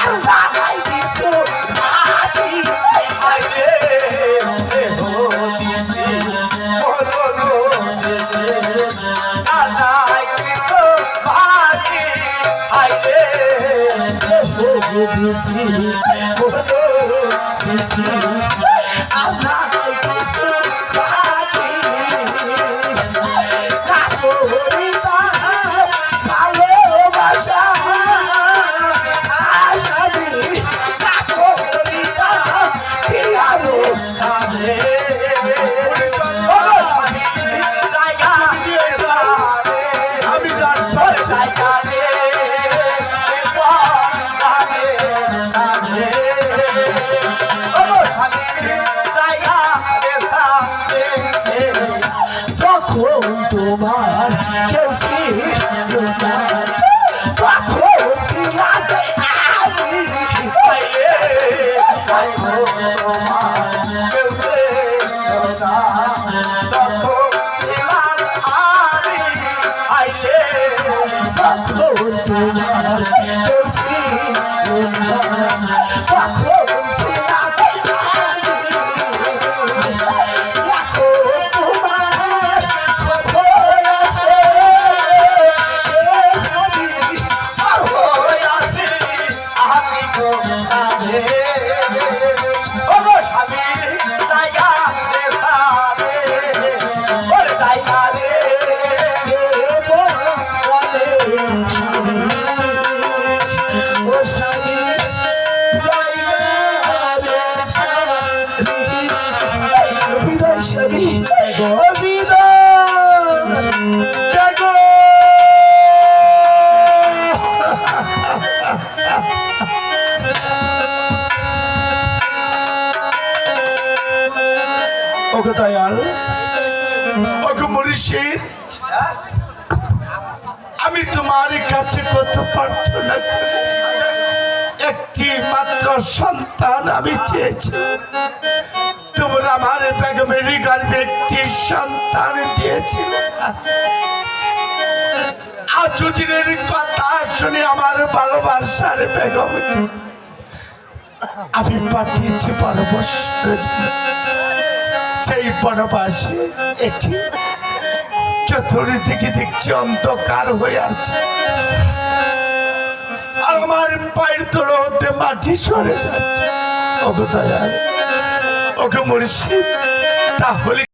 আর বাবাই কিছু তোমার কেউ আমি তোমার কাছে কত প্রার্থনা করি, একটি মাত্র সন্তান আমি চেয়েছি, তোমরা আমার বেগমের গর্ভে একটি সন্তান দিয়েছিলে। আজ দিনের কথা শুনে আমার ভালোবাসার বেগম আমি পাঠিয়েছি বনবাসের জন্য। সেই বনবাসে একটি চতুর্দিকে দেখছি অন্ধকার হয়ে আছে, আর আমার পায়ের তলা হতে মাটি সরে যাচ্ছে। ওগো দয়াল, ওগো মুর্শিদ, তাহলে